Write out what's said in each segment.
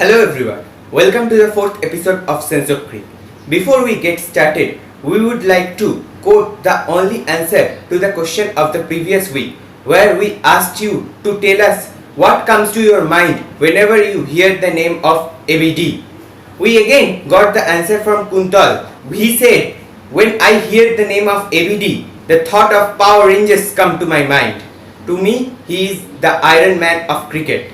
Hello everyone, welcome to the fourth episode of SensoCric. Before we get started, we would like to quote the only answer to the question of the previous week, where we asked you to tell us what comes to your mind whenever you hear the name of ABD. We again got the answer from Kuntal. He said, when I hear the name of ABD, the thought of Power Rangers come to my mind. To me, he is the Iron Man of cricket.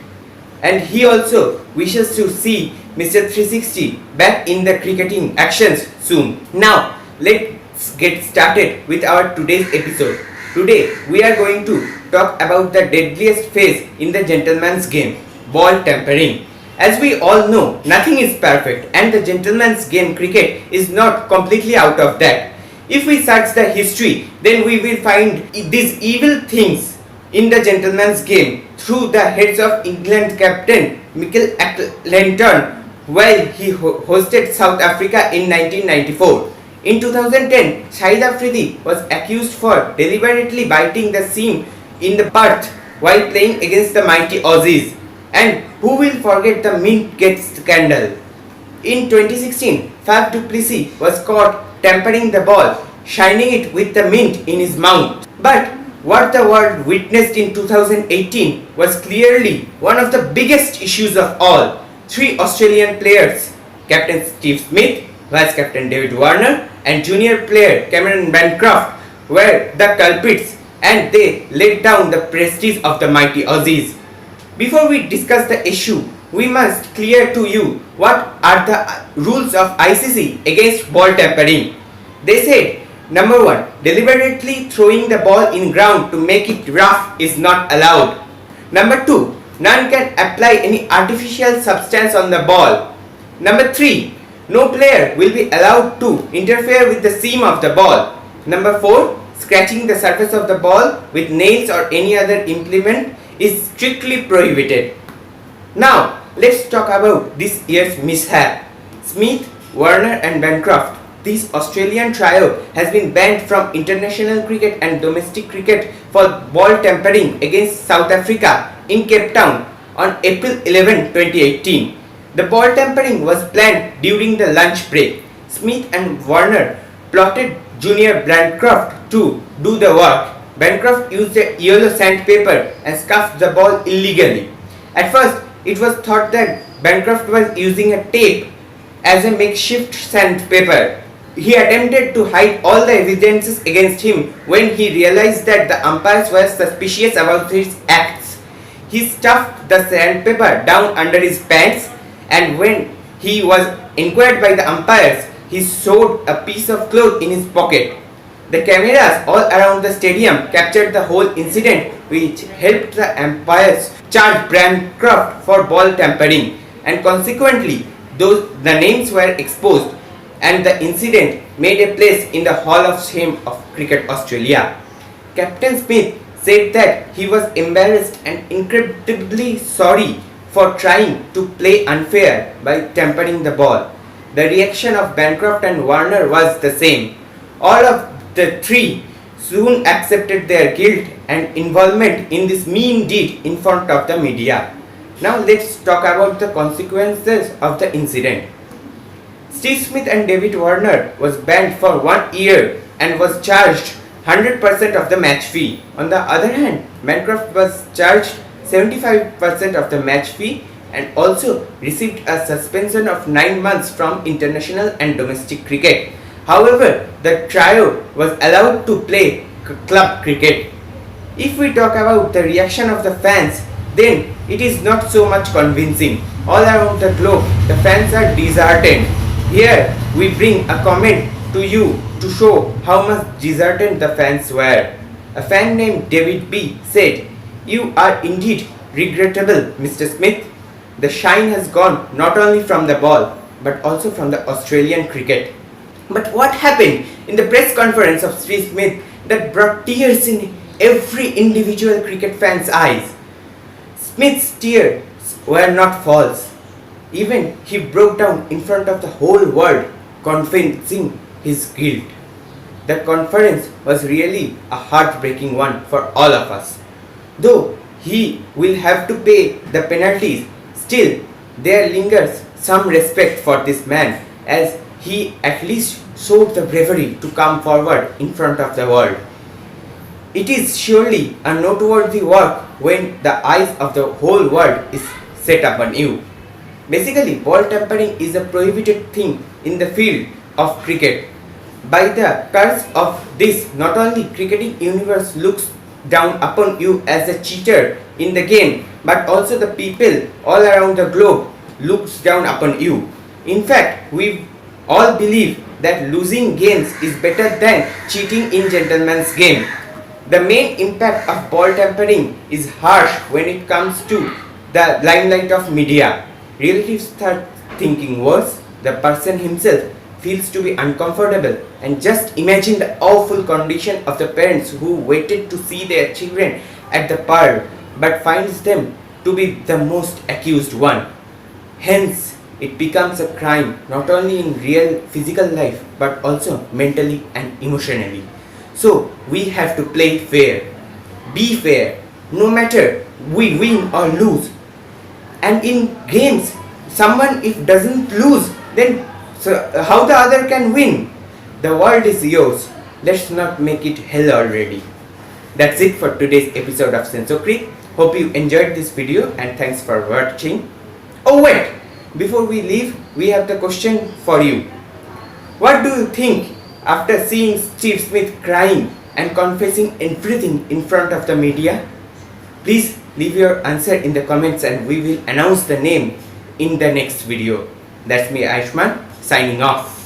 And he also wishes to see Mr. 360 back in the cricketing actions soon. Now, let's get started with our today's episode. Today, we are going to talk about the deadliest phase in the gentleman's game, ball tampering. As we all know, nothing is perfect and the gentleman's game cricket is not completely out of that. If we search the history, then we will find these evil things in the gentleman's game through the heads of England captain Michael Lantern while he hosted South Africa in 1994. In 2010, Shahid Afridi was accused for deliberately biting the seam in the Perth while playing against the mighty Aussies. And who will forget the Mint Gate scandal? In 2016, Faf du Plessis was caught tampering the ball, shining it with the mint in his mouth. But what the world witnessed in 2018 was clearly one of the biggest issues of all. Three Australian players, Captain Steve Smith, Vice Captain David Warner, and junior player Warner Bancroft, were the culprits, and they laid down the prestige of the mighty Aussies. Before we discuss the issue, we must clear to you what are the rules of ICC against ball tampering. They said, Number 1. Deliberately throwing the ball in ground to make it rough is not allowed. Number 2. None can apply any artificial substance on the ball. Number 3. No player will be allowed to interfere with the seam of the ball. Number 4. Scratching the surface of the ball with nails or any other implement is strictly prohibited. Now, let's talk about this year's mishap. Smith, Warner and Bancroft. This Australian trio has been banned from international cricket and domestic cricket for ball tampering against South Africa in Cape Town on April 11, 2018. The ball tampering was planned during the lunch break. Smith and Warner plotted junior Bancroft to do the work. Bancroft used a yellow sandpaper and scuffed the ball illegally. At first, it was thought that Bancroft was using a tape as a makeshift sandpaper. He attempted to hide all the evidences against him when he realized that the umpires were suspicious about his acts. He stuffed the sandpaper down under his pants, and when he was inquired by the umpires, he sewed a piece of cloth in his pocket. The cameras all around the stadium captured the whole incident, which helped the umpires charge Bancroft for ball tampering, and consequently, the names were exposed, and the incident made a place in the Hall of Shame of Cricket Australia. Captain Smith said that he was embarrassed and incredibly sorry for trying to play unfair by tampering the ball. The reaction of Bancroft and Warner was the same. All of the three soon accepted their guilt and involvement in this mean deed in front of the media. Now let's talk about the consequences of the incident. Steve Smith and David Warner was banned for 1 year and was charged 100% of the match fee. On the other hand, Bancroft was charged 75% of the match fee and also received a suspension of 9 months from international and domestic cricket. However, the trio was allowed to play club cricket. If we talk about the reaction of the fans, then it is not so much convincing. All around the globe, the fans are disheartened. Here we bring a comment to you to show how much disheartened the fans were. A fan named David B said, "You are indeed regrettable, Mr. Smith. The shine has gone not only from the ball but also from the Australian cricket." But what happened in the press conference of Steve Smith that brought tears in every individual cricket fan's eyes? Smith's tears were not false. Even he broke down in front of the whole world, confessing his guilt. The conference was really a heartbreaking one for all of us. Though he will have to pay the penalties, still there lingers some respect for this man, as he at least showed the bravery to come forward in front of the world. It is surely a noteworthy work when the eyes of the whole world is set upon you. Basically, ball tampering is a prohibited thing in the field of cricket. By the curse of this, not only cricketing universe looks down upon you as a cheater in the game, but also the people all around the globe looks down upon you. In fact, we all believe that losing games is better than cheating in gentleman's game. The main impact of ball tampering is harsh when it comes to the limelight of media. Relatives start thinking worse, the person himself feels to be uncomfortable, and just imagine the awful condition of the parents who waited to see their children at the park but finds them to be the most accused one. Hence, it becomes a crime not only in real physical life but also mentally and emotionally. So we have to play fair. Be fair, no matter we win or lose. And in games, someone if doesn't lose, then how the other can win? The world is yours. Let's not make it hell already. That's it for today's episode of SensoCric. Hope you enjoyed this video and thanks for watching. Oh wait! Before we leave, we have the question for you. What do you think after seeing Steve Smith crying and confessing everything in front of the media? Please leave your answer in the comments and we will announce the name in the next video. That's me, Aishman, signing off.